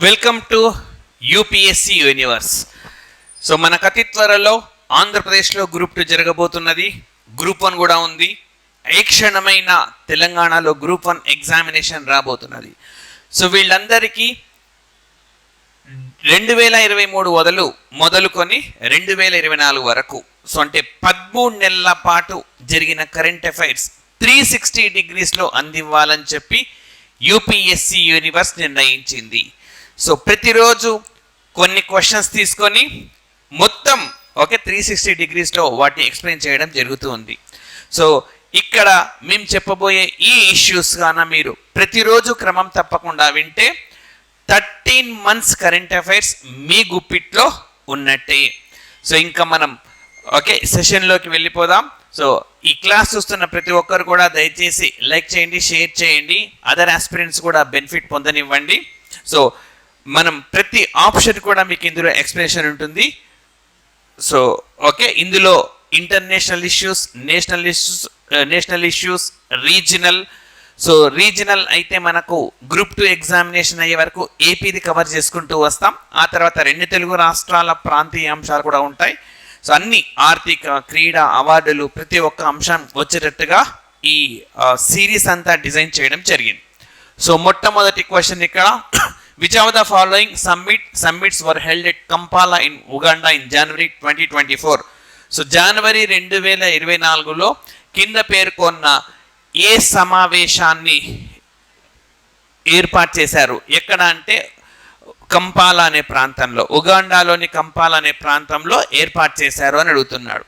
Welcome to UPSC universe. So మనకు అతి త్వరలో ఆంధ్రప్రదేశ్లో గ్రూప్ 2 జరగబోతున్నది. గ్రూప్ 1 కూడా ఉంది. ఏ క్షణమైన తెలంగాణలో గ్రూప్ 1 ఎగ్జామినేషన్ రాబోతున్నది. సో వీళ్ళందరికీ 2023 మొదలుకొని 2024 వరకు, సో అంటే 13 నెలల పాటు జరిగిన కరెంట్ అఫైర్స్ 360 డిగ్రీస్లో అందివ్వాలని చెప్పి యూపీఎస్సీ యూనివర్స్ నిర్ణయించింది. సో ప్రతిరోజు కొన్ని క్వశ్చన్స్ తీసుకొని మొత్తం 360 డిగ్రీస్లో వాటిని ఎక్స్ప్లెయిన్ చేయడం జరుగుతుంది. సో ఇక్కడ మేము చెప్పబోయే ఈ ఇష్యూస్ గాన మీరు ప్రతిరోజు క్రమం తప్పకుండా వింటే 13 months కరెంట్ అఫైర్స్ మీ గుప్పిట్లో ఉన్నట్టే. సో ఇంకా మనం సెషన్లోకి వెళ్ళిపోదాం. సో ఈ క్లాస్ చూస్తున్న ప్రతి ఒక్కరు కూడా దయచేసి లైక్ చేయండి, షేర్ చేయండి, అదర్ ఆస్పిరెంట్స్ కూడా బెనిఫిట్ పొందనివ్వండి. సో మనం ప్రతి ఆప్షన్ కూడా మీకు ఇందులో ఎక్స్ప్లెనేషన్ ఉంటుంది. సో ఇందులో international issues, national issues, regional. So regional అయితే మనకు గ్రూప్ 2 ఎగ్జామినేషన్ అయ్యే వరకు ఏపీది కవర్ చేసుకుంటూ వస్తాం. ఆ తర్వాత 2 తెలుగు రాష్ట్రాల ప్రాంతీయ అంశాలు కూడా ఉంటాయి. సో అన్ని ఆర్థిక, క్రీడా, అవార్డులు ప్రతి ఒక్క అంశం వచ్చేటట్టుగా ఈ సిరీస్ అంతా డిజైన్ చేయడం జరిగింది. సో మొట్టమొదటి క్వశ్చన్ ఇక్కడ, which of the following summits were held at Kampala in Uganda in January 2024? So జనవరి 2024లో కింద పేర్కొన్న ఏ సమావేశాన్ని ఏర్పాటు చేశారు? ఎక్కడ అంటే కంపాలా అనే ప్రాంతంలో, ఉగాండాలోని కంపాలా అనే ప్రాంతంలో ఏర్పాటు చేశారు అని అడుగుతున్నాడు.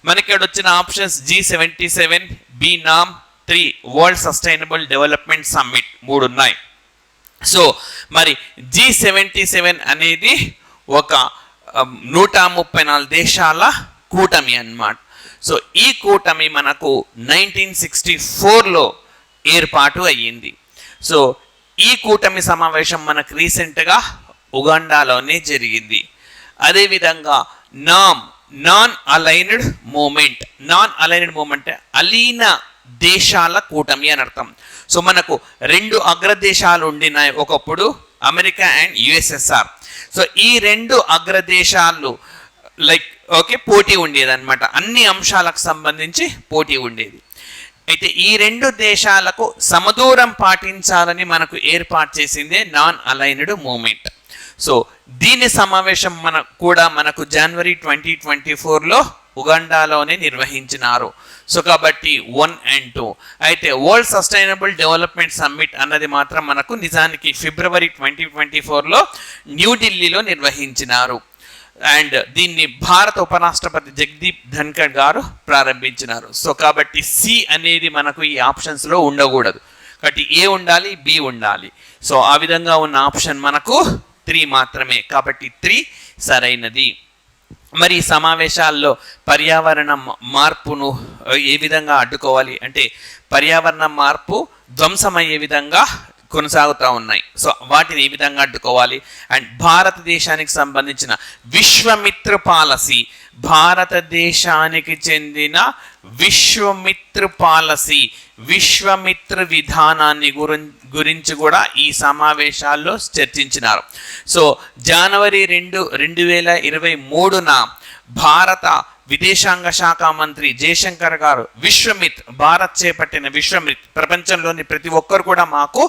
మనకి ఇక్కడ వచ్చిన options G77, BNAM, 3 world sustainable development summit 3 ఉన్నాయి. సో మరి G77 అనేది ఒక 134 దేశాల కూటమి అన్నమాట. సో ఈ కూటమి మనకు 1964లో ఏర్పాటు అయ్యింది. సో ఈ కూటమి సమావేశం మనకు రీసెంట్గా ఉగాండాలోనే జరిగింది. అదేవిధంగా నాన్ అలైన్డ్ మూమెంట్ అలీన దేశాల కూటమి అని అర్థం. సో మనకు 2 అగ్రదేశాలు ఉండినాయి ఒకప్పుడు, అమెరికా అండ్ యుఎస్ఎస్ఆర్. సో ఈ 2 అగ్రదేశాలు పోటీ ఉండేది అనమాట. అన్ని అంశాలకు సంబంధించి పోటీ ఉండేది. అయితే ఈ 2 దేశాలకు సమదూరం పాటించాలని మనకు ఏర్పాటు చేసిందే నాన్ అలైన్డ్ మూమెంట్. సో దీని సమావేశం మనకు జనవరి 2024లో ఉగాండాలోనే నిర్వహించినారు. సో కాబట్టి 1 and 2. అయితే వరల్డ్ సస్టైనబుల్ డెవలప్మెంట్ సమ్మిట్ అన్నది మాత్రం మనకు నిజానికి ఫిబ్రవరి 2024లో న్యూఢిల్లీలో నిర్వహించినారు. అండ్ దీన్ని భారత ఉపరాష్ట్రపతి జగదీప్ ధన్కర్ గారు ప్రారంభించినారు. సో కాబట్టి సి అనేది మనకు ఈ ఆప్షన్స్లో ఉండకూడదు. కాబట్టి ఏ ఉండాలి, బి ఉండాలి. సో ఆ విధంగా ఉన్న ఆప్షన్ మనకు 3 మాత్రమే. కాబట్టి 3 సరైనది. మరి ఈ సమావేశాల్లో పర్యావరణ మార్పును ఏ విధంగా అడ్డుకోవాలి అంటే, పర్యావరణ మార్పు ధ్వంసమయ్యే విధంగా కొనసాగుతూ ఉన్నాయి. సో వాటిని ఏ విధంగా అడ్డుకోవాలి అండ్ భారతదేశానికి సంబంధించిన విశ్వమిత్ర పాలసీ, భారతదేశానికి చెందిన విశ్వమిత్ర విధానాన్ని గురించి కూడా ఈ సమావేశాల్లో చర్చించినారు. సో జనవరి 2, 2023న భారత విదేశాంగ శాఖ మంత్రి జయశంకర్ గారు భారత్ చేపట్టిన విశ్వమిత్, ప్రపంచంలోని ప్రతి ఒక్కరు కూడా మాకు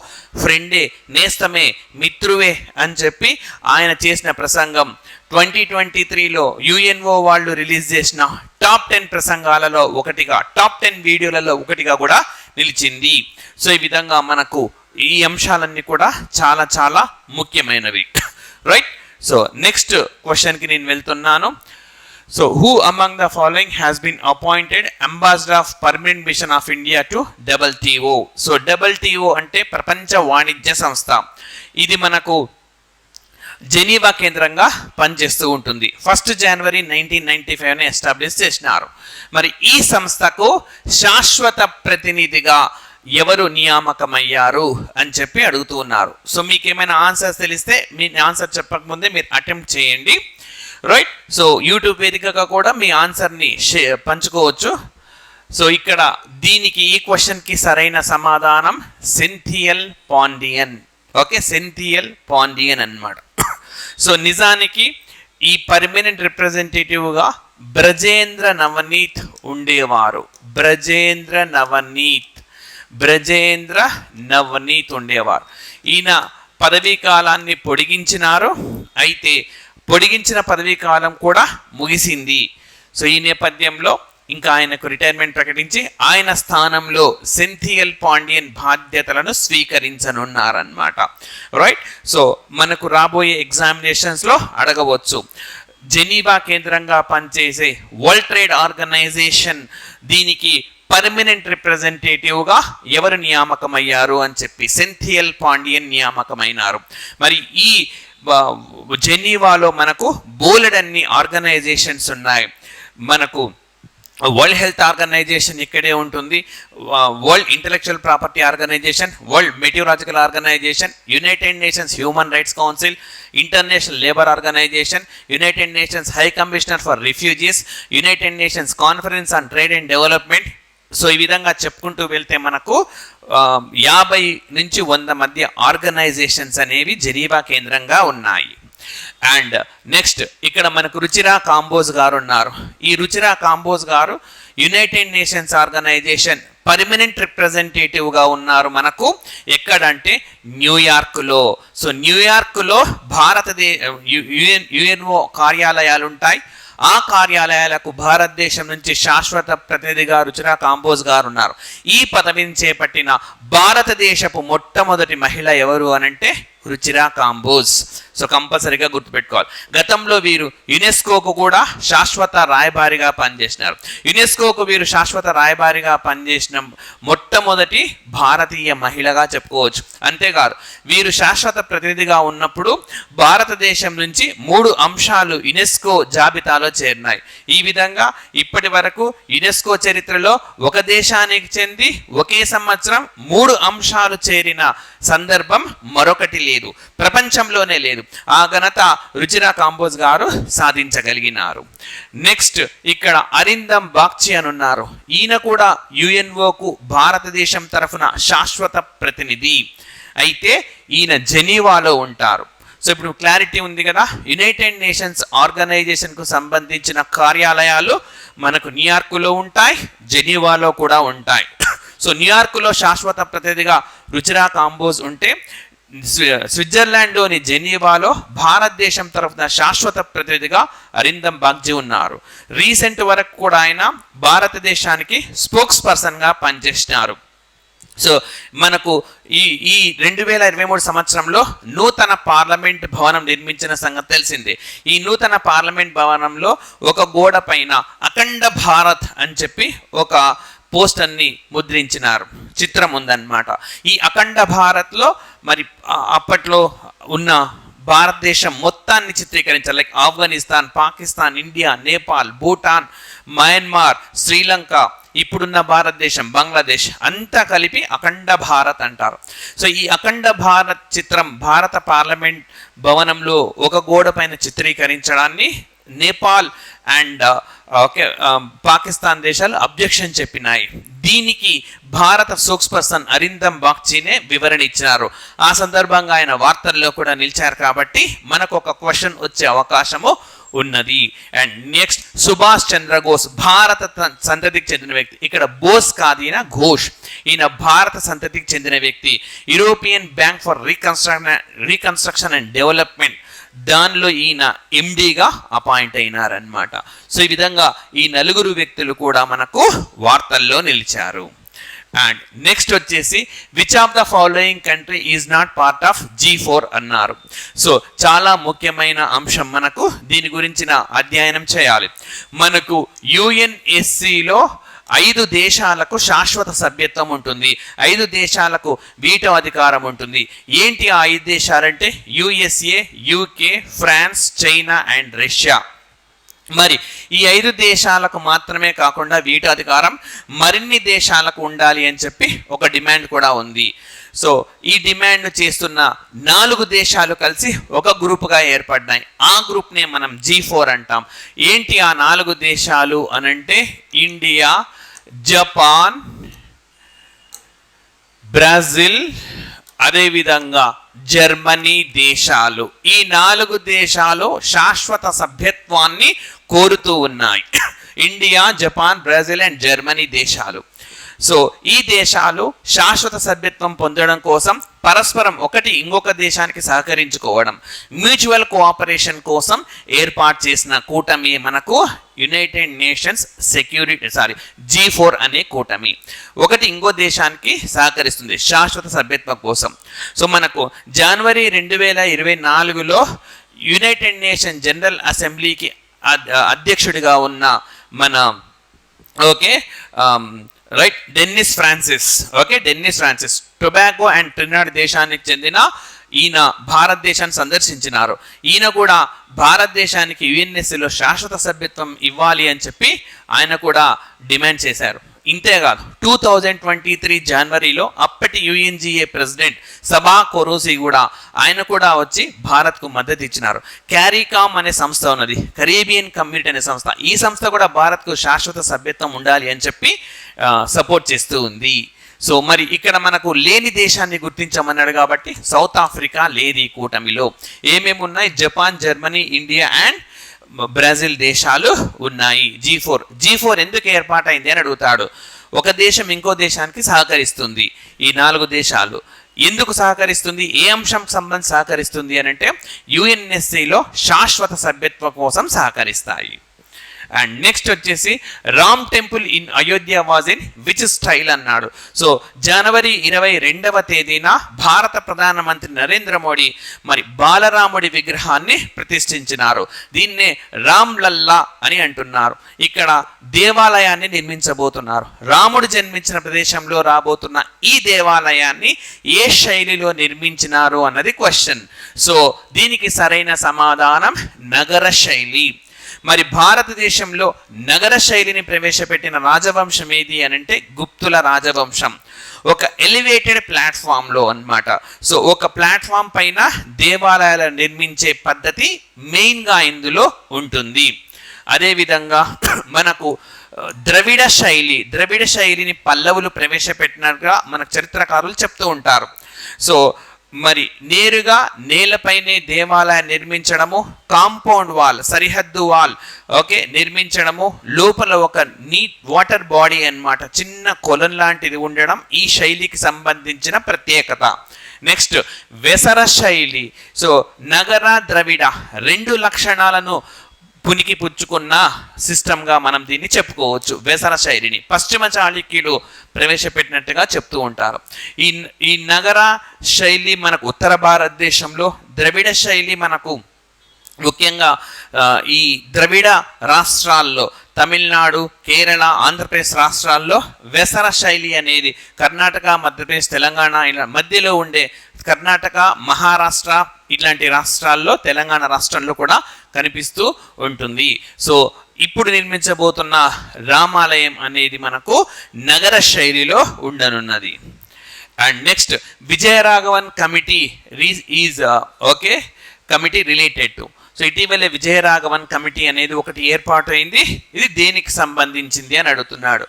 ఫ్రెండే, నేస్తమే, మిత్రువే అని చెప్పి ఆయన చేసిన ప్రసంగం 2023లో యుఎన్ఓ వాళ్ళు రిలీజ్ చేసిన టాప్ 10 ప్రసంగాలలో ఒకటిగా, టాప్ 10 వీడియోలలో ఒకటిగా కూడా నిలిచింది. సో ఈ విధంగా మనకు ఈ అంశాలన్నీ కూడా చాలా చాలా ముఖ్యమైనవి. రైట్. సో నెక్స్ట్ క్వశ్చన్కి నేను వెళ్తున్నాను. So who among the following has been appointed ambassador of permanent mission of India to WTO? So WTO అంటే ప్రపంచ వాణిజ్య సంస్థ. ఇది మనకు జెనీవా కేంద్రంగా పనిచేస్తూ ఉంటుంది. 1 జనవరి 1995 ఎస్టాబ్లిష్ చేసినారు. మరి ఈ సంస్థకు శాశ్వత ప్రతినిధిగా ఎవరు నియామకమయ్యారు అని చెప్పి అడుగుతూ ఉన్నారు. సో మీకు ఏమైనా ఆన్సర్స్ తెలిస్తే మీ ఆన్సర్ చెప్పకముందే మీరు అటెంప్ట్ చేయండి. రైట్. సో యూట్యూబ్ వేదికగా కూడా మీ ఆన్సర్ని పంచుకోవచ్చు. సో ఇక్కడ దీనికి, ఈ క్వశ్చన్కి సరైన సమాధానం సింథియల్ పాండియన్. ఓకే, సెంథియల్ పాండియన్ అన్నమాట. సో నిజానికి ఈ పర్మనెంట్ రిప్రజెంటేటివ్గా బ్రజేంద్ర నవనీత్ ఉండేవారు. బ్రజేంద్ర నవనీత్ ఉండేవారు. ఈయన పదవీ కాలాన్ని పొడిగించినారు. అయితే పొడిగించిన పదవీ కాలం కూడా ముగిసింది. సో ఈ నేపథ్యంలో ఇంకా ఆయనకు రిటైర్మెంట్ ప్రకటించి ఆయన స్థానంలో సెంథియల్ పాండియన్ బాధ్యతలను స్వీకరించనున్నారన్నమాట. రైట్. సో మనకు రాబోయే ఎగ్జామినేషన్స్లో అడగవచ్చు, జెనీవా కేంద్రంగా పనిచేసే వరల్డ్ ట్రేడ్ ఆర్గనైజేషన్ దీనికి పర్మనెంట్ రిప్రజెంటేటివ్గా ఎవరు నియామకమయ్యారు అని చెప్పి సెంథియల్ పాండియన్ నియామకమైనారు. మరి ఈ జెనీవాలో మనకు బోలెడన్ని ఆర్గనైజేషన్స్ ఉన్నాయి. మనకు వరల్డ్ హెల్త్ ఆర్గనైజేషన్ ఇక్కడే ఉంటుంది, world intellectual property organization, world meteorological organization, United Nations human rights council, international labour organization, United Nations high commissioner for refugees, United Nations conference on trade and development. So ఈ విధంగా చెప్పుకుంటూ వెళ్తే మనకు 50 నుంచి 100 మధ్య organisations అనేవి జెనీవా కేంద్రంగా ఉన్నాయి. అండ్ నెక్స్ట్ ఇక్కడ మనకు రుచిరా కాంబోజ్ గారు ఉన్నారు. ఈ రుచిరా కాంబోజ్ గారు యునైటెడ్ నేషన్స్ ఆర్గనైజేషన్ పర్మనెంట్ రిప్రజెంటేటివ్గా ఉన్నారు మనకు. ఎక్కడంటే న్యూయార్క్లో. సో న్యూయార్క్లో యుఎన్ఓ కార్యాలయాలు ఉంటాయి. ఆ కార్యాలయాలకు భారతదేశం నుంచి శాశ్వత ప్రతినిధిగా రుచిరా కాంబోజ్ గారు ఉన్నారు. ఈ పదవిని చేపట్టిన భారతదేశపు మొట్టమొదటి మహిళ ఎవరు అనంటే రుచిరా కాంబోజ్. సో కంపల్సరీగా గుర్తుపెట్టుకోవాలి. గతంలో వీరు యునెస్కోకు కూడా శాశ్వత రాయబారిగా పనిచేసినారు. యునెస్కోకు వీరు శాశ్వత రాయబారిగా పనిచేసిన మొట్టమొదటి భారతీయ మహిళగా చెప్పుకోవచ్చు. అంతేకాదు వీరు శాశ్వత ప్రతినిధిగా ఉన్నప్పుడు భారతదేశం నుంచి 3 అంశాలు యునెస్కో జాబితాలో చేరినాయి. ఈ విధంగా ఇప్పటి వరకు యునెస్కో చరిత్రలో ఒక దేశానికి చెంది ఒకే సంవత్సరం 3 అంశాలు చేరిన సందర్భం మరొకటి లేదు, ప్రపంచంలోనే లేదు. ఆ ఘనత రుచిరా కాంబోజ్ గారు సాధించగలిగినారు. నెక్స్ట్ ఇక్కడ అరిందమ్ బాగ్చి అని ఉన్నారు. ఈయన కూడా యుఎన్ఓకు భారతదేశం తరఫున శాశ్వత ప్రతినిధి. అయితే ఈయన జెనీవాలో ఉంటారు. సో ఇప్పుడు క్లారిటీ ఉంది కదా. యునైటెడ్ నేషన్స్ ఆర్గనైజేషన్కు సంబంధించిన కార్యాలయాలు మనకు న్యూయార్క్లో ఉంటాయి, జెనీవాలో కూడా ఉంటాయి. సో న్యూయార్క్లో శాశ్వత ప్రతినిధిగా రుచిరా కాంబోజ్ ఉంటే స్విట్జర్లాండ్లోని జెనీవాలో భారతదేశం తరఫున శాశ్వత ప్రతినిధిగా అరిందమ్ బాగ్చి ఉన్నారు. రీసెంట్ వరకు కూడా ఆయన భారతదేశానికి స్పోక్స్ పర్సన్గా పనిచేసినారు. సో మనకు ఈ 2023 సంవత్సరంలో నూతన పార్లమెంట్ భవనం నిర్మించిన సంగతి తెలిసిందే. ఈ నూతన పార్లమెంట్ భవనంలో ఒక గోడ పైన అఖండ భారత్ అని చెప్పి ఒక పోస్టర్ని ముద్రించినారు, చిత్రం ఉందన్నమాట. ఈ అఖండ భారత్లో మరి అప్పట్లో ఉన్న భారతదేశం మొత్తాన్ని చిత్రీకరించారు. Like Afghanistan, Pakistan, India, Nepal, Bhutan, Myanmar, Sri Lanka, ఇప్పుడున్న భారతదేశం, బంగ్లాదేశ్ అంతా కలిపి అఖండ భారత్ అంటారు. సో ఈ అఖండ భారత్ చిత్రం భారత పార్లమెంట్ భవనంలో ఒక గోడ పైన చిత్రీకరించడాన్ని నేపాల్ అండ్ పాకిస్తాన్ దేశాలు అబ్జెక్షన్ చెప్పినాయి. దీనికి భారత స్పోక్స్ పర్సన్ అరిందమ్ బాగ్చినే వివరణ ఇచ్చినారు. ఆ సందర్భంగా ఆయన వార్తల్లో కూడా నిలిచారు. కాబట్టి మనకు ఒక క్వశ్చన్ వచ్చే అవకాశము ఉన్నది. అండ్ నెక్స్ట్ సుభాష్ చంద్రబోస్, భారత సంతతికి చెందిన వ్యక్తి. ఇక్కడ బోస్ కాదు, ఈయన ఘోష్. ఈయన భారత సంతతికి చెందిన వ్యక్తి. European bank for reconstruction and development దానిలో ఈయన ఎండీగా అపాయింట్ అయినారనమాట. సో ఈ విధంగా ఈ 4 వ్యక్తులు కూడా మనకు వార్తల్లో నిలిచారు. అండ్ నెక్స్ట్ వచ్చేసి which of the following country is not part of G4 అన్నారు. సో చాలా ముఖ్యమైన అంశం, మనకు దీని గురించిన అధ్యయనం చేయాలి. మనకు UNSCలో 5 దేశాలకు శాశ్వత సభ్యత్వం ఉంటుంది, 5 దేశాలకు వీటో అధికారం ఉంటుంది. ఏంటి ఆ 5 దేశాలంటే USA, UK, France, China and Russia. మరి ఈ 5 దేశాలకు మాత్రమే కాకుండా వీటో అధికారం మరిన్ని దేశాలకు ఉండాలి అని చెప్పి ఒక డిమాండ్ కూడా ఉంది. సో ఈ డిమాండ్ చేస్తున్న 4 దేశాలు కలిసి ఒక గ్రూప్గా ఏర్పడ్డాయి. ఆ గ్రూప్నే మనం G4 అంటాం. ఏంటి ఆ 4 దేశాలు అనంటే ఇండియా, జపాన్, బ్రెజిల్, అదేవిధంగా జర్మనీ దేశాలు. ఈ 4 దేశాలు శాశ్వత సభ్యత్వాన్ని కోరుతూ ఉన్నాయి. India, Japan, Brazil and Germany దేశాలు. సో ఈ దేశాలు శాశ్వత సభ్యత్వం పొందడం కోసం పరస్పరం ఒకటి ఇంకొక దేశానికి సహకరించుకోవడం, మ్యూచువల్ కోఆపరేషన్ కోసం ఏర్పాటు చేసిన కూటమి మనకు యునైటెడ్ నేషన్స్ G4 అనే కూటమి. ఒకటి ఇంకో దేశానికి సహకరిస్తుంది శాశ్వత సభ్యత్వం కోసం. సో మనకు జనవరి 2024లో యునైటెడ్ నేషన్ జనరల్ అసెంబ్లీకి అధ్యక్షుడిగా ఉన్న మన Dennis Francis Tobago and Trinidad దేశానికి చెందిన ఈయన భారతదేశాన్ని సందర్శించినారు. ఈయన కూడా భారతదేశానికి యుఎన్ఎస్సిలో శాశ్వత సభ్యత్వం ఇవ్వాలి అని చెప్పి ఆయన కూడా డిమాండ్ చేశారు. ఇంతేకాదు 2023 జనవరిలో అప్పటి యుఎన్జిఏ ప్రెసిడెంట్ సబా కొరోసి కూడా ఆయన కూడా వచ్చి భారత్కు మద్దతు ఇచ్చినారు. క్యారీకామ్ అనే సంస్థ ఉన్నది, కరేబియన్ కమ్యూనిటీ అనే సంస్థ. ఈ సంస్థ కూడా భారత్కు శాశ్వత సభ్యత్వం ఉండాలి అని చెప్పి సపోర్ట్ చేస్తూ ఉంది. సో మరి ఇక్కడ మనకు లేని దేశాన్ని గుర్తించమన్నాడు కాబట్టి సౌత్ ఆఫ్రికా లేదు ఈ కూటమిలో. ఏమేమి ఉన్నాయి? Japan, Germany, India and Brazil దేశాలు ఉన్నాయి. G4 ఎందుకు ఏర్పాటైంది అని అడుగుతాడు. ఒక దేశం ఇంకో దేశానికి సహకరిస్తుంది. ఈ 4 దేశాలు ఎందుకు సహకరిస్తుంది? ఏ అంశం సంబంధించి సహకరిస్తుంది అని అంటే యుఎన్ఎస్సిలో శాశ్వత సభ్యత్వం కోసం సహకరిస్తాయి. అండ్ నెక్స్ట్ వచ్చేసి Ram temple in Ayodhya was in which style అన్నాడు. సో జనవరి 22వ తేదీన భారత ప్రధానమంత్రి నరేంద్ర మోడీ మరి బాలరాముడి విగ్రహాన్ని ప్రతిష్ఠించినారు. దీన్నే రామ్ లల్లా అని అంటున్నారు. ఇక్కడ దేవాలయాన్ని నిర్మించబోతున్నారు. రాముడు జన్మించిన ప్రదేశంలో రాబోతున్న ఈ దేవాలయాన్ని ఏ శైలిలో నిర్మించినారు అన్నది క్వశ్చన్. సో దీనికి సరైన సమాధానం నగర శైలి. మరి భారతదేశంలో నగర శైలిని ప్రవేశపెట్టిన రాజవంశం ఏది అని అంటే గుప్తుల రాజవంశం. ఒక ఎలివేటెడ్ ప్లాట్ఫామ్లో అన్నమాట. సో ఒక ప్లాట్ఫామ్ పైన దేవాలయాలు నిర్మించే పద్ధతి మెయిన్గా ఇందులో ఉంటుంది. అదేవిధంగా మనకు ద్రవిడ శైలిని పల్లవులు ప్రవేశపెట్టినట్టుగా మన చరిత్రకారులు చెప్తూ ఉంటారు. సో మరి నేరుగా నేలపైనే దేవాలయం నిర్మించడము, కాంపౌండ్ వాల్ సరిహద్దు వాల్ నిర్మించడము, లోపల ఒక నీట్ వాటర్ బాడీ అన్నమాట, చిన్న కొలను లాంటిది ఉండడం ఈ శైలికి సంబంధించిన ప్రత్యేకత. నెక్స్ట్ వెసర శైలి. సో నగర ద్రవిడ 2 లక్షణాలను పునికి పుచ్చుకున్న సిస్టమ్గా మనం దీన్ని చెప్పుకోవచ్చు. వెసర శైలిని పశ్చిమ చాళుక్యులు ప్రవేశపెట్టినట్టుగా చెప్తూ ఉంటారు. ఈ నగర శైలి మనకు ఉత్తర భారతదేశంలో, ద్రవిడ శైలి మనకు ముఖ్యంగా ఈ ద్రవిడ రాష్ట్రాల్లో తమిళనాడు, కేరళ, ఆంధ్రప్రదేశ్ రాష్ట్రాల్లో వెసర శైలి అనేది కర్ణాటక, మధ్యప్రదేశ్, తెలంగాణ ఇలా మధ్యలో ఉండే కర్ణాటక, మహారాష్ట్ర ఇట్లాంటి రాష్ట్రాల్లో, తెలంగాణ రాష్ట్రంలో కూడా కనిపిస్తూ ఉంటుంది. సో ఇప్పుడు నిర్మించబోతున్న రామాలయం అనేది మనకు నగర శైలిలో ఉండనున్నది. And next Vijayaraghavan committee is committee related to. So ఇటీవలే విజయరాఘవన్ కమిటీ అనేది ఒకటి ఏర్పాటు అయింది. ఇది దేనికి సంబంధించింది అని అడుగుతున్నాడు.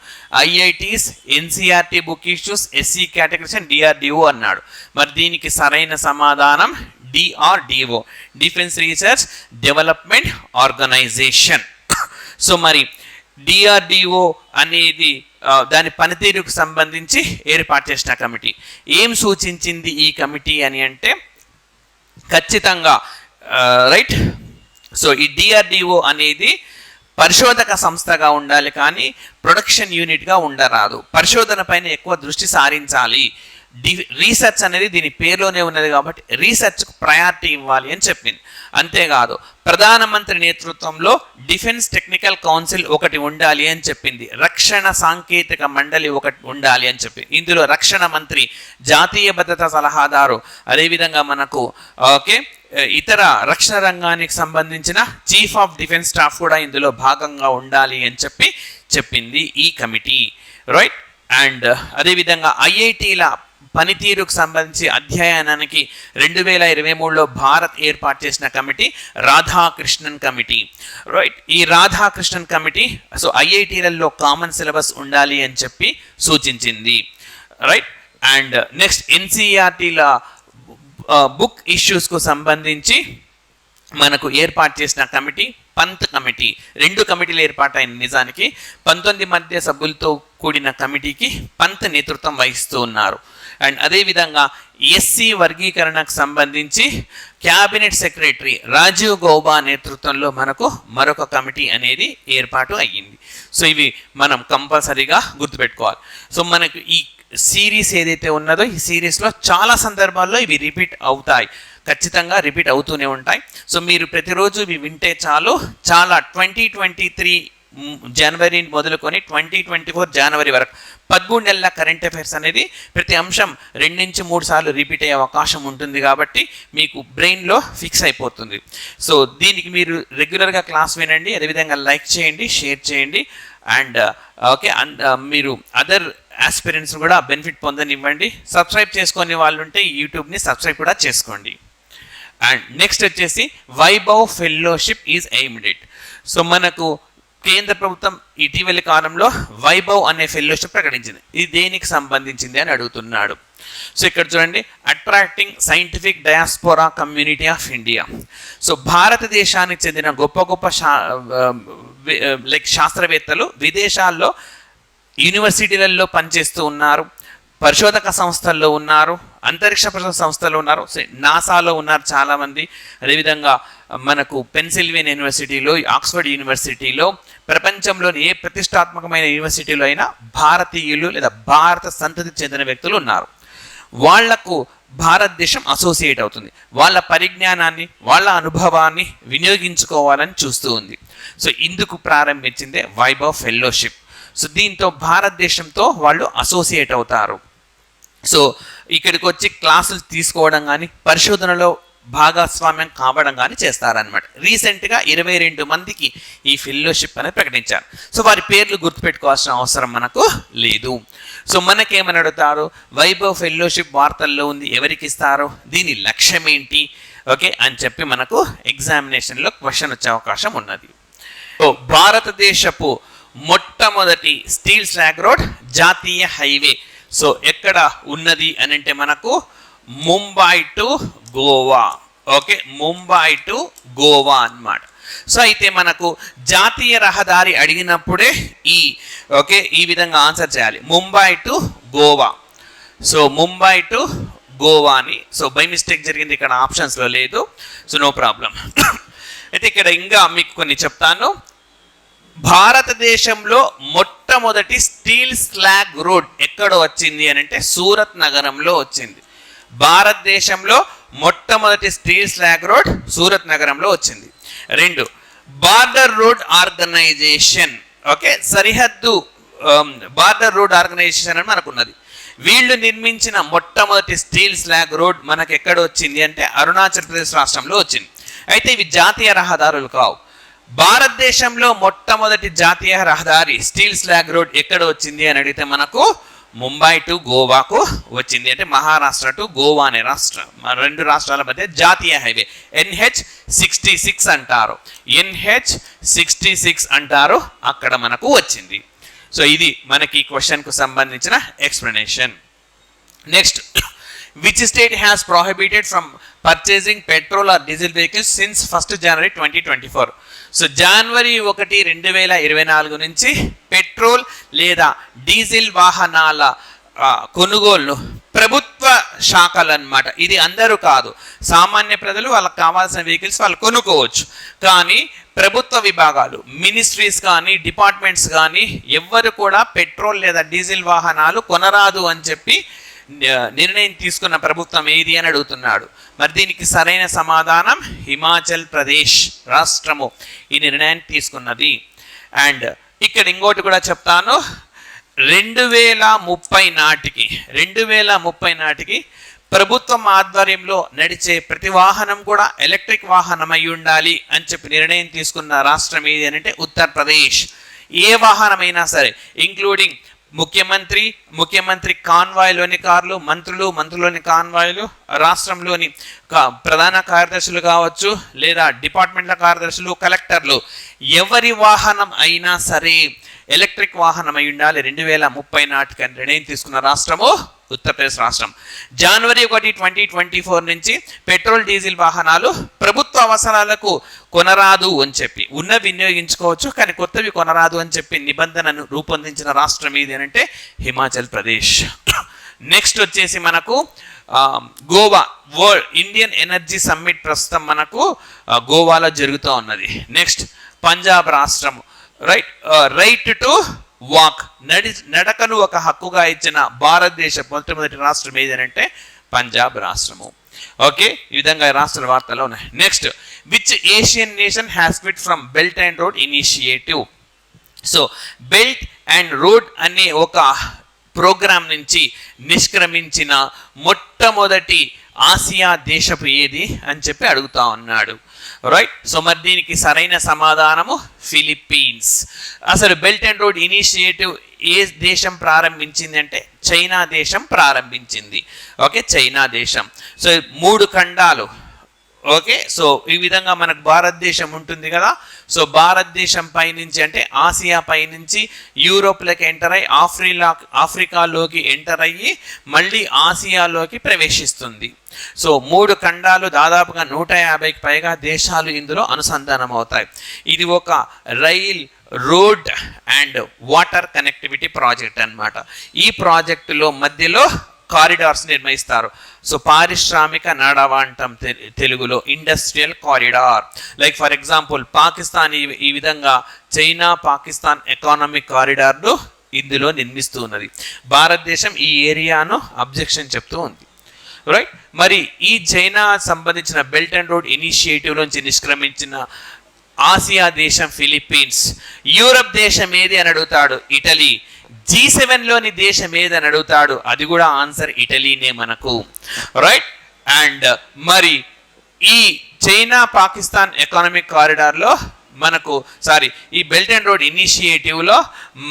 IITs, NCERT book issues, SC categories and DRDO అన్నాడు. మరి దీనికి సరైన సమాధానం DRDO, defence research development organization. So మరి డిఆర్డిఓ అనేది దాని పనితీరుకు సంబంధించి ఏర్పాటు చేసిన కమిటీ. ఏం సూచించింది ఈ కమిటీ అని అంటే ఖచ్చితంగా సో ఈ డిఆర్డిఓ అనేది పరిశోధక సంస్థగా ఉండాలి, కానీ ప్రొడక్షన్ యూనిట్గా ఉండరాదు. పరిశోధన పైన ఎక్కువ దృష్టి సారించాలి. రీసెర్చ్ అనేది దీని పేరులోనే ఉన్నది కాబట్టి రీసెర్చ్కు ప్రయారిటీ ఇవ్వాలి అని చెప్పింది. అంతేకాదు ప్రధానమంత్రి నేతృత్వంలో డిఫెన్స్ టెక్నికల్ కౌన్సిల్ ఒకటి ఉండాలి అని చెప్పింది. రక్షణ సాంకేతిక మండలి ఒకటి ఉండాలి అని చెప్పింది. ఇందులో రక్షణ మంత్రి, జాతీయ భద్రతా సలహాదారు, అదేవిధంగా మనకు ఇతర రక్షణ రంగానికి సంబంధించిన చీఫ్ ఆఫ్ డిఫెన్స్ స్టాఫ్ కూడా ఇందులో భాగంగా ఉండాలి అని చెప్పింది ఈ కమిటీ. రైట్. అండ్ అదేవిధంగా ఐఐటీల పనితీరుకు సంబంధించి అధ్యయనానికి 2023లో భారత్ ఏర్పాటు చేసిన కమిటీ రాధాకృష్ణన్ కమిటీ. రైట్. ఈ రాధాకృష్ణన్ కమిటీ సో ఐఐటీలలో కామన్ సిలబస్ ఉండాలి అని చెప్పి సూచించింది. రైట్. అండ్ నెక్స్ట్ ఎన్సీఆర్టీల బుక్ ఇష్యూస్కు సంబంధించి మనకు ఏర్పాటు చేసిన కమిటీ పంత్ కమిటీ. 2 కమిటీలు ఏర్పాటైన నిజానికి 19 మంది సభ్యులతో కూడిన కమిటీకి పంత్ నేతృత్వం వహిస్తూ ఉన్నారు. అండ్ అదేవిధంగా ఎస్సీ వర్గీకరణకు సంబంధించి క్యాబినెట్ సెక్రటరీ రాజీవ్ గౌబా నేతృత్వంలో మనకు మరొక కమిటీ అనేది ఏర్పాటు అయ్యింది. సో ఇవి మనం కంపల్సరీగా గుర్తుపెట్టుకోవాలి. సో మనకు ఈ సిరీస్ ఏదైతే ఉన్నదో ఈ సిరీస్లో చాలా సందర్భాల్లో ఇవి రిపీట్ అవుతాయి, ఖచ్చితంగా రిపీట్ అవుతూనే ఉంటాయి. సో మీరు ప్రతిరోజు ఇవి వింటే చాలు, చాలా 2023 జనవరి మొదలుకొని 2024 జనవరి వరకు 13 నెలల కరెంట్ అఫైర్స్ అనేది ప్రతి అంశం 2 నుంచి 3 సార్లు రిపీట్ అయ్యే అవకాశం ఉంటుంది కాబట్టి మీకు బ్రెయిన్లో ఫిక్స్ అయిపోతుంది. సో దీనికి మీరు రెగ్యులర్గా క్లాస్ వినండి, అదేవిధంగా లైక్ చేయండి, షేర్ చేయండి. అండ్ ఓకే, మీరు అదర్ ఆస్పిరెంట్స్ కూడా బెనిఫిట్ పొందనివ్వండి. సబ్స్క్రైబ్ చేసుకునే వాళ్ళు ఉంటే యూట్యూబ్ని సబ్స్క్రైబ్ కూడా చేసుకోండి. అండ్ నెక్స్ట్ వచ్చేసి Vaibhav fellowship is aimed at. So మనకు కేంద్ర ప్రభుత్వం ఇటీవలి కాలంలో వైభవ్ అనే ఫెలోషిప్ ప్రకటించింది. ఇది దేనికి సంబంధించింది అని అడుగుతున్నాడు. సో ఇక్కడ చూడండి, attracting scientific diaspora community of India. So భారతదేశానికి చెందిన గొప్ప గొప్ప శాస్త్రవేత్తలు విదేశాల్లో యూనివర్సిటీలలో పనిచేస్తూ ఉన్నారు, పరిశోధక సంస్థల్లో ఉన్నారు, అంతరిక్ష పరిశోధక సంస్థల్లో ఉన్నారు, నాసాలో ఉన్నారు చాలామంది. అదేవిధంగా మనకు పెన్సిల్వేనియా యూనివర్సిటీలో, ఆక్స్ఫర్డ్ యూనివర్సిటీలో, ప్రపంచంలోని ఏ ప్రతిష్టాత్మకమైన యూనివర్సిటీలో అయినా భారతీయులు లేదా భారత సంతతికి చెందిన వ్యక్తులు ఉన్నారు. వాళ్లకు భారతదేశం అసోసియేట్ అవుతుంది, వాళ్ళ పరిజ్ఞానాన్ని వాళ్ళ అనుభవాన్ని వినియోగించుకోవాలని చూస్తూ ఉంది. సో ఇందుకు ప్రారంభించిందే వైభవ్ ఫెలోషిప్. సో దీంతో భారతదేశంతో వాళ్ళు అసోసియేట్ అవుతారు. సో ఇక్కడికి వచ్చి క్లాసులు తీసుకోవడం కానీ పరిశోధనలో భాగస్వామ్యం కావడం కానీ చేస్తారనమాట. రీసెంట్గా 22 మందికి ఈ ఫెలోషిప్ అనేది ప్రకటించారు. సో వారి పేర్లు గుర్తుపెట్టుకోవాల్సిన అవసరం మనకు లేదు. సో మనకేమని అడుగుతారు, వైభవ్ ఫెలోషిప్ వార్తల్లో ఉంది, ఎవరికి ఇస్తారు, దీని లక్ష్యం ఏంటి, ఓకే అని చెప్పి మనకు ఎగ్జామినేషన్లో క్వశ్చన్ వచ్చే అవకాశం ఉన్నది. సో భారతదేశపు మొట్టమొదటి స్టీల్ స్లాగ్ రోడ్ జాతీయ హైవే సో ఎక్కడ ఉన్నది అని అంటే మనకు Mumbai to Goa. Okay, Mumbai to Goa అన్నమాట. సో అయితే మనకు జాతీయ రహదారి అడిగినప్పుడే ఈ విధంగా ఆన్సర్ చేయాలి, Mumbai to Goa. So Mumbai to Goa అని. సో బై మిస్టేక్ జరిగింది, ఇక్కడ ఆప్షన్స్లో లేదు. So no problem. అయితే ఇక్కడ ఇంకా మీకు కొన్ని చెప్తాను. భారతదేశంలో మొట్టమొదటి స్టీల్ స్లాగ్ రోడ్ ఎక్కడ వచ్చింది అని అంటే సూరత్ నగరంలో వచ్చింది. భారతదేశంలో మొట్టమొదటి స్టీల్ స్లాగ్ రోడ్ సూరత్ నగరంలో వచ్చింది. 2, బార్డర్ రోడ్ ఆర్గనైజేషన్. ఓకే, సరిహద్దు బార్డర్ రోడ్ ఆర్గనైజేషన్ అని మనకున్నది. వీళ్ళు నిర్మించిన మొట్టమొదటి స్టీల్ స్లాగ్ రోడ్ మనకు ఎక్కడ వచ్చింది అంటే అరుణాచల్ ప్రదేశ్ రాష్ట్రంలో వచ్చింది. అయితే ఇవి జాతీయ రహదారులు కావు. భారతదేశంలో మొట్టమొదటి జాతీయ రహదారి స్టీల్ స్లాగ్ రోడ్ ఎక్కడ వచ్చింది అని అడిగితే మనకు ముంబై టు గోవాకు వచ్చింది. అంటే మహారాష్ట్ర టు గోవా అనే రాష్ట్రం, 2 రాష్ట్రాల మధ్య జాతీయ హైవే NH66 అంటారు. NH66 అంటారు, అక్కడ మనకు వచ్చింది. సో ఇది మనకి ఈ క్వశ్చన్కు సంబంధించిన explanation. Next, which state has prohibited from purchasing petrol or diesel vehicles since 1st January 2024? So జనవరి 1, 2024 నుంచి పెట్రోల్ లేదా డీజిల్ వాహనాల కొనుగోలును ప్రభుత్వ శాఖలు అన్నమాట. ఇది అందరూ కాదు, సామాన్య ప్రజలు వాళ్ళకి కావాల్సిన వెహికల్స్ వాళ్ళు కొనుక్కోవచ్చు. కానీ ప్రభుత్వ విభాగాలు, మినిస్ట్రీస్ కానీ డిపార్ట్మెంట్స్ కానీ ఎవ్వరు కూడా పెట్రోల్ లేదా డీజిల్ వాహనాలు కొనరాదు అని చెప్పి నిర్ణయం తీసుకున్న ప్రభుత్వం ఏది అని అడుగుతున్నాడు. మరి దీనికి సరైన సమాధానం హిమాచల్ ప్రదేశ్ రాష్ట్రము ఈ నిర్ణయాన్ని తీసుకున్నది. అండ్ ఇక్కడ ఇంకోటి కూడా చెప్తాను, 2030 నాటికి ప్రభుత్వం ఆధ్వర్యంలో నడిచే ప్రతి వాహనం కూడా ఎలక్ట్రిక్ వాహనం అయి ఉండాలి అని చెప్పి నిర్ణయం తీసుకున్న రాష్ట్రం ఏది అని అంటే ఉత్తరప్రదేశ్. ఏ వాహనమైనా సరే, ఇంక్లూడింగ్ ముఖ్యమంత్రి కాన్వాయ్లోని కార్లు, మంత్రులోని కాన్వాయ్లు, రాష్ట్రంలోని ప్రధాన కార్యదర్శులు కావచ్చు లేదా డిపార్ట్మెంట్ల కార్యదర్శులు, కలెక్టర్లు, ఎవరి వాహనం అయినా సరే ఎలక్ట్రిక్ వాహనం అయి ఉండాలి 2030 నాటికి నిర్ణయం తీసుకున్న రాష్ట్రము ఉత్తరప్రదేశ్ రాష్ట్రం. జనవరి 1, 2024 నుంచి పెట్రోల్ డీజిల్ వాహనాలు ప్రభుత్వ అవసరాలకు కొనరాదు అని చెప్పి, ఉన్న వినియోగించుకోవచ్చు కానీ కొత్తవి కొనరాదు అని చెప్పి నిబంధనను రూపొందించిన రాష్ట్రం ఏది అంటే హిమాచల్ ప్రదేశ్. నెక్స్ట్ వచ్చేసి మనకు Goa. World Indian energy summit ప్రస్తుతం మనకు గోవాలో జరుగుతూ ఉన్నది. నెక్స్ట్ పంజాబ్ రాష్ట్రం. రైట్ టు వాక్, నడకను ఒక హక్కుగా ఇచ్చిన భారతదేశ మొట్టమొదటి రాష్ట్రం ఏదంటే పంజాబ్ రాష్ట్రము. ఓకే, ఈ విధంగా రాష్ట్ర వార్తలు ఉన్నాయి. Next, which Asian nation has quit from belt and road initiative. So belt and road అనే ఒక ప్రోగ్రామ్ నుంచి నిష్క్రమించిన మొట్టమొదటి ఆసియా దేశపు ఏది అని చెప్పి అడుగుతా ఉన్నాడు. సో మరి దీనికి సరైన సమాధానము ఫిలిప్పీన్స్. అసలు బెల్ట్ అండ్ రోడ్ ఇనిషియేటివ్ ఏ దేశం ప్రారంభించింది అంటే చైనా దేశం ప్రారంభించింది. ఓకే, చైనా దేశం. సో 3 ఖండాలు. ఓకే, సో ఈ విధంగా మనకు భారతదేశం ఉంటుంది కదా. సో భారతదేశం పైనుంచి అంటే ఆసియా పైనుంచి యూరోప్లోకి ఎంటర్ అయ్యి ఆఫ్రికాలోకి ఎంటర్ అయ్యి మళ్ళీ ఆసియాలోకి ప్రవేశిస్తుంది. సో 3 ఖండాలు, దాదాపుగా 150కి పైగా దేశాలు ఇందులో అనుసంధానం అవుతాయి. ఇది ఒక rail, road and water connectivity project అన్నమాట. ఈ ప్రాజెక్టులో మధ్యలో కారిడార్స్ నిర్మిస్తారు. సో పారిశ్రామిక నడవ అంటాం తెలుగులో, industrial corridor. Like for example Pakistan ఈ విధంగా చైనా పాకిస్తాన్ ఎకానమిక్ కారిడార్ను ఇందులో నిర్మిస్తూ ఉన్నది. భారతదేశం ఈ ఏరియాను అబ్జెక్షన్ చెప్తూ ఉంది. మరి ఈ చైనా సంబంధించిన బెల్ట్ అండ్ రోడ్ ఇనిషియేటివ్ నుంచి నిష్క్రమించిన ఆసియా దేశం ఫిలిప్పీన్స్. యూరప్ దేశం ఏది అని అడుగుతాడు, ఇటలీ. G7లోని దేశం ఏదని అడుగుతాడు, అది కూడా ఆన్సర్ ఇటలీనే మనకు. అండ్ మరి ఈ చైనా పాకిస్తాన్ ఎకానమిక్ కారిడార్లో మనకు ఈ బెల్ట్ అండ్ రోడ్ ఇనిషియేటివ్లో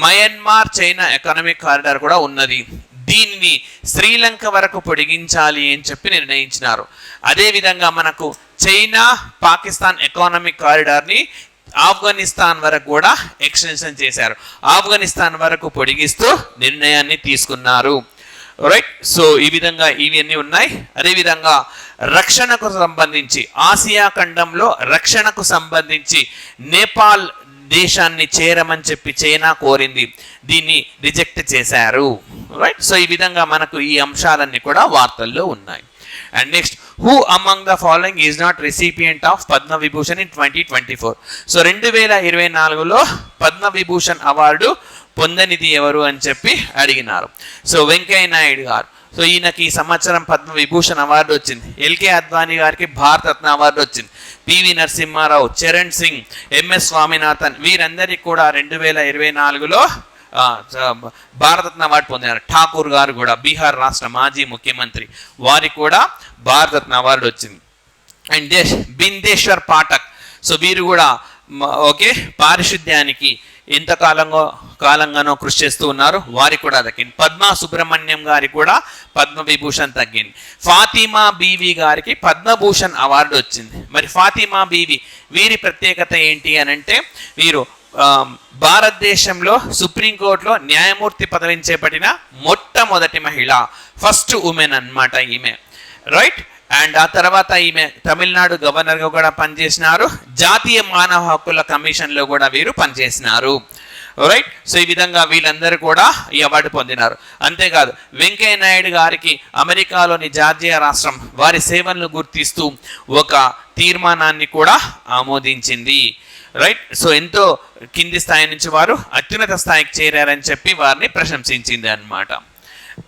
మయన్మార్ చైనా ఎకానమిక్ కారిడార్ కూడా ఉన్నది. దీనిని శ్రీలంక వరకు పొడిగించాలి అని చెప్పి నిర్ణయించినారు. అదేవిధంగా మనకు చైనా పాకిస్తాన్ ఎకానమిక్ కారిడార్ని ఆఫ్ఘనిస్తాన్ వరకు కూడా ఎక్స్టెన్షన్ చేశారు. ఆఫ్ఘనిస్తాన్ వరకు పొడిగిస్తూ నిర్ణయాన్ని తీసుకున్నారు. సో ఈ విధంగా ఇవన్నీ ఉన్నాయి. అదేవిధంగా రక్షణకు సంబంధించి ఆసియా ఖండంలో రక్షణకు సంబంధించి నేపాల్ దేశాన్ని చేరమని చెప్పి చైనా కోరింది, దీన్ని రిజెక్ట్ చేశారు. సో ఈ విధంగా మనకు ఈ అంశాలన్నీ కూడా వార్తల్లో ఉన్నాయి. And next, who among the following is not recipient of Padma Vibhushan in 2024. So 2024లో పద్మ విభూషణ్ అవార్డు పొందనిది ఎవరు అని చెప్పి అడిగినారు. సో వెంకయ్య నాయుడు గారు. సో ఈయనకి ఈ సంవత్సరం పద్మ విభూషణ్ అవార్డు వచ్చింది. ఎల్కే అద్వానీ గారికి భారతరత్న అవార్డు వచ్చింది. పివి నరసింహారావు, చరణ్ సింగ్, ఎంఎస్ స్వామినాథన్ వీరందరికీ కూడా 2024లో భారతరత్న అవార్డు పొందినారు. ఠాకూర్ గారు కూడా బీహార్ రాష్ట్ర మాజీ ముఖ్యమంత్రి, వారికి కూడా భారతరత్న అవార్డు వచ్చింది. అండ్ బిందేశ్వర్ పాఠక్. సో వీరు కూడా పారిశుద్ధ్యానికి ఎంత కాలంగానో కృషి చేస్తూ ఉన్నారు, వారికి కూడా దక్కింది. పద్మా సుబ్రహ్మణ్యం గారికి కూడా పద్మ విభూషణ్ తగ్గింది. ఫాతిమా బీవి గారికి పద్మభూషణ్ అవార్డు వచ్చింది. మరి ఫాతిమా బీవి వీరి ప్రత్యేకత ఏంటి అని అంటే, వీరు భారతదేశంలో సుప్రీంకోర్టులో న్యాయమూర్తి పదవిని చేపట్టిన మొట్టమొదటి మహిళ, ఫస్ట్ ఉమెన్ అన్నమాట ఈమె. అండ్ ఆ తర్వాత ఈమె తమిళనాడు గవర్నర్గా కూడా పనిచేసినారు. జాతీయ మానవ హక్కుల కమిషన్లో కూడా వీరు పనిచేసినారు. సో ఈ విధంగా వీళ్ళందరూ కూడా ఈ అవార్డు పొందినారు. అంతేకాదు వెంకయ్య నాయుడు గారికి అమెరికాలోని జార్జియా రాష్ట్రం వారి సేవలను గుర్తిస్తూ ఒక తీర్మానాన్ని కూడా ఆమోదించింది. సో ఎంతో కింది స్థాయి నుంచి వారు అత్యున్నత స్థాయికి చేరారని చెప్పి వారిని ప్రశంసించింది అన్నమాట.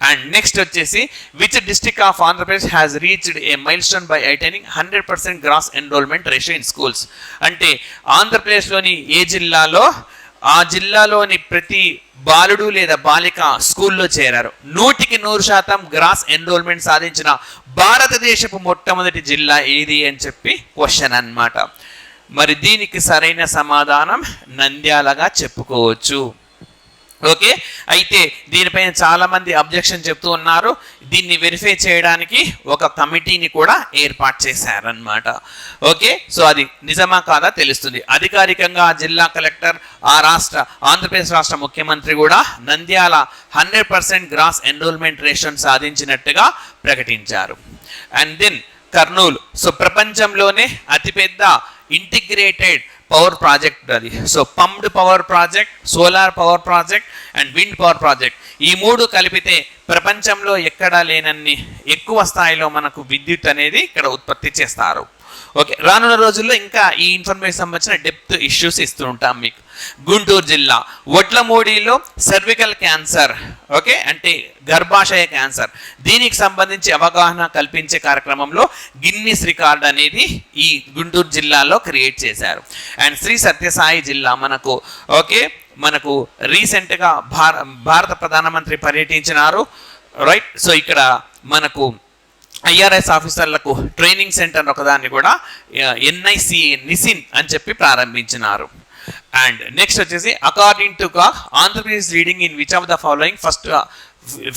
అండ్ నెక్స్ట్ వచ్చేసి, which district of Andhra Pradesh has reached A mile stone by attaining 100% gross enrolment ratio in schools. అంటే ఆంధ్రప్రదేశ్లోని ఏ జిల్లాలో ఆ జిల్లాలోని ప్రతి బాలుడు లేదా బాలిక స్కూల్లో చేరారు. 100% గ్రాస్ ఎన్రోల్మెంట్ సాధించిన భారతదేశపు మొట్టమొదటి జిల్లా ఏది అని చెప్పి క్వశ్చన్ అన్నమాట. మరి దీనికి సరైన సమాధానం నంద్యాలగా చెప్పుకోవచ్చు. ఓకే, అయితే దీనిపైన చాలా మంది అబ్జెక్షన్ చెప్తూ ఉన్నారు. దీన్ని వెరిఫై చేయడానికి ఒక కమిటీని కూడా ఏర్పాటు చేశారనమాట. ఓకే, సో అది నిజమా కాదా తెలుస్తుంది. అధికారికంగా జిల్లా కలెక్టర్, ఆంధ్రప్రదేశ్ రాష్ట్ర ముఖ్యమంత్రి కూడా నంద్యాల 100% గ్రాస్ ఎన్రోల్మెంట్ రేషన్ సాధించినట్టుగా ప్రకటించారు. అండ్ దెన్ కర్నూలు, సో ప్రపంచంలోనే అతిపెద్ద ఇంటిగ్రేటెడ్ పవర్ ప్రాజెక్ట్ అది. So pumped power project, solar power project and wind power project, ఈ మూడు కలిపితే ప్రపంచంలో ఎక్కడా లేనన్ని ఎక్కువ స్థాయిలో మనకు విద్యుత్ అనేది ఇక్కడ ఉత్పత్తి చేస్తారు. ఓకే, రానున్న రోజుల్లో ఇంకా ఈ ఇన్ఫర్మేషన్ సంబంధించిన డెప్త్ ఇష్యూస్ ఇస్తూ ఉంటాం మీకు. గుంటూరు జిల్లా వడ్లమూడిలో సర్వికల్ క్యాన్సర్, ఓకే అంటే గర్భాశయ క్యాన్సర్, దీనికి సంబంధించి అవగాహన కల్పించే కార్యక్రమంలో గిన్నిస్ రికార్డ్ అనేది ఈ గుంటూరు జిల్లాలో క్రియేట్ చేశారు. అండ్ శ్రీ సత్యసాయి జిల్లా మనకు రీసెంట్గా భారత ప్రధానమంత్రి పర్యటించినారు, రైట్. సో ఇక్కడ మనకు ఐఆర్ఎస్ ఆఫీసర్లకు ట్రైనింగ్ సెంటర్ ఒకదాన్ని కూడా నిసిన్ అని చెప్పి ప్రారంభించినారు. అండ్ నెక్స్ట్ వచ్చేసి according to Andhra Pradesh leading in which of the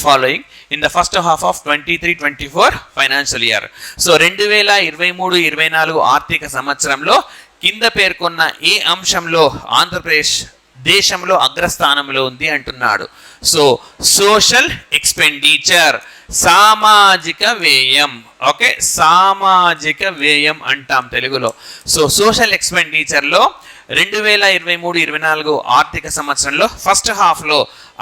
following in the first half of 23-24 financial year. So 2023-24 ఆర్థిక సంవత్సరంలో కింద పేర్కొన్న ఏ అంశంలో ఆంధ్రప్రదేశ్ దేశంలో అగ్రస్థానంలో ఉంది అంటున్నాడు. సో సోషల్ ఎక్స్పెండిచర్, సామాజిక వ్యయం. ఓకే, సామాజిక వ్యయం అంటాం తెలుగులో. సో సోషల్ ఎక్స్పెండిచర్లో 2023-24 ఆర్థిక సంవత్సరంలో ఫస్ట్ హాఫ్లో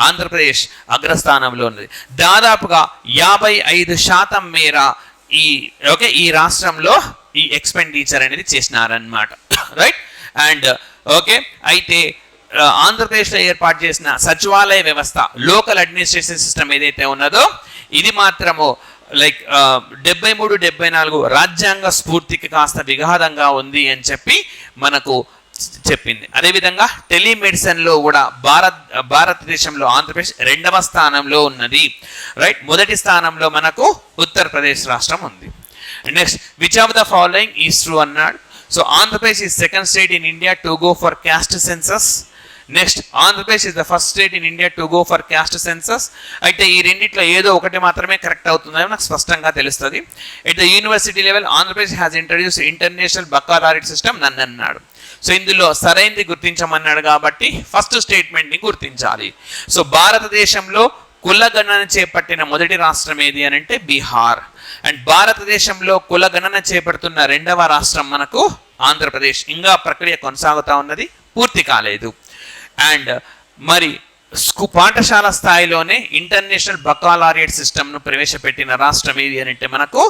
ఆంధ్రప్రదేశ్ అగ్రస్థానంలో ఉంది. దాదాపుగా 55% మేర ఈ రాష్ట్రంలో ఈ ఎక్స్పెండిచర్ అనేది చేసినారనమాట, రైట్. అండ్ ఓకే, అయితే ఆంధ్రప్రదేశ్లో ఏర్పాటు చేసిన సచివాలయ వ్యవస్థ, లోకల్ అడ్మినిస్ట్రేషన్ సిస్టమ్ ఏదైతే ఉన్నదో ఇది మాత్రము 73-74 రాజ్యాంగ స్ఫూర్తికి కాస్త విఘాతంగా ఉంది అని చెప్పి మనకు చెప్పింది. అదేవిధంగా టెలిమెడిసిన్లో కూడా భారతదేశంలో ఆంధ్రప్రదేశ్ 2వ స్థానంలో ఉన్నది, రైట్. మొదటి స్థానంలో మనకు ఉత్తరప్రదేశ్ రాష్ట్రం ఉంది. Next, which of the following is true అన్నాడు. So Andhra Pradesh is second state in India to go for caste census. Next, Andhra Pradesh is the first state in India to go for caste census. అయితే ఈ రెండిట్లో ఏదో ఒకటి మాత్రమే కరెక్ట్ అవుతుందని నాకు స్పష్టంగా తెలుస్తుంది. At the university level Andhra Pradesh has introduce international baccalaureate system నన్ను అన్నాడు. సో ఇందులో సరైనది గుర్తించమన్నాడు కాబట్టి ఫస్ట్ స్టేట్మెంట్ని గుర్తించాలి. సో భారతదేశంలో కులగణన చేపట్టిన మొదటి రాష్ట్రం ఏది అని అంటే బీహార్. అండ్ భారతదేశంలో కులగణన చేపడుతున్న 2వ రాష్ట్రం మనకు ఆంధ్రప్రదేశ్. ఇంకా ప్రక్రియ కొనసాగుతూ ఉన్నది, పూర్తి కాలేదు. అండ్ మరి పాఠశాల స్థాయిలోనే ఇంటర్నేషనల్ బకాలారియట్ సిస్టమ్ను ప్రవేశపెట్టిన రాష్ట్రం ఏది అని అంటే మనకు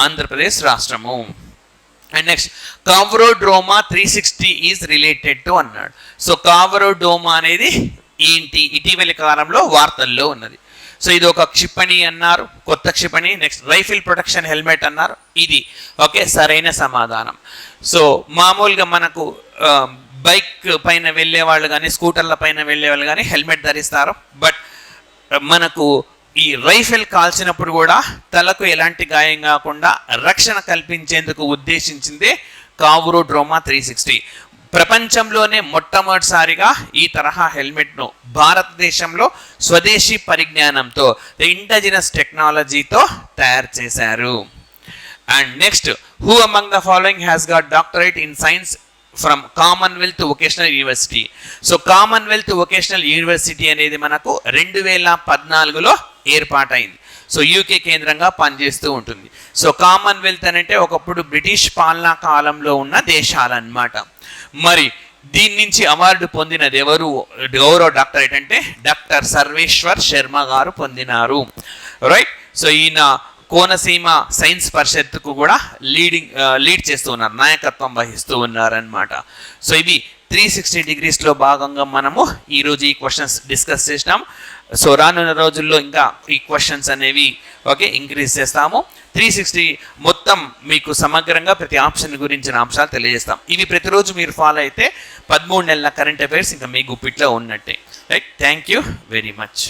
ఆంధ్రప్రదేశ్ రాష్ట్రము. అండ్ నెక్స్ట్, కావరోడ్రోమా 360 ఈజ్ రిలేటెడ్ టు అన్నాడు. సో కావరోడ్రోమా అనేది ఏంటి, ఇటీవలి కాలంలో వార్తల్లో ఉన్నది. సో ఇది ఒక క్షిపణి అన్నారు, కొత్త క్షిపణి. నెక్స్ట్, రైఫిల్ ప్రొటెక్షన్ హెల్మెట్ అన్నారు. ఇది ఓకే సరైన సమాధానం. సో మామూలుగా మనకు బైక్ పైన వెళ్ళే వాళ్ళు కానీ స్కూటర్ల పైన వెళ్ళే వాళ్ళు కానీ హెల్మెట్ ధరిస్తారు. బట్ మనకు ఈ రైఫిల్ కాల్చినప్పుడు కూడా తలకు ఎలాంటి గాయం కాకుండా రక్షణ కల్పించేందుకు ఉద్దేశించిందే కావరోడ్రోమా 360. ప్రపంచంలోనే మొట్టమొదటిసారిగా ఈ తరహా హెల్మెట్ను భారతదేశంలో స్వదేశీ పరిజ్ఞానంతో, ఇండిజినస్ టెక్నాలజీతో తయారు చేశారు. And next, who among the following has got doctorate in science from Commonwealth vocational university. So Commonwealth vocational university అనేది మనకు 2014లో ఏర్పాటైంది. సో యూకే కేంద్రంగా పనిచేస్తూ ఉంటుంది. సో కామన్వెల్త్ అని అంటే ఒకప్పుడు బ్రిటిష్ పాలనా కాలంలో ఉన్న దేశాలన్నమాట. మరి దీని నుంచి అవార్డు పొందినది ఎవరు, గౌరవ డాక్టరేట్ అంటే డాక్టర్ సర్వేశ్వర్ శర్మ గారు పొందినారు, రైట్. సో ఈయన కోనసీమ సైన్స్ పరిషత్తుకు కూడా లీడ్ చేస్తూ ఉన్నారు, నాయకత్వం వహిస్తూ ఉన్నారనమాట. సో ఇవి 360 డిగ్రీస్లో భాగంగా మనము ఈరోజు ఈ క్వశ్చన్స్ డిస్కస్ చేసినాం. సో రానున్న రోజుల్లో ఇంకా ఈ క్వశ్చన్స్ అనేవి ఓకే ఇంక్రీజ్ చేస్తాము. 360 మొత్తం మీకు సమగ్రంగా ప్రతి ఆప్షన్ గురించిన అంశాలు తెలియజేస్తాం. ఇవి ప్రతిరోజు మీరు ఫాలో అయితే 13 నెలల కరెంట్ అఫైర్స్ ఇంకా మీ గుప్పిట్లో ఉన్నట్టే, right. Thank you very much.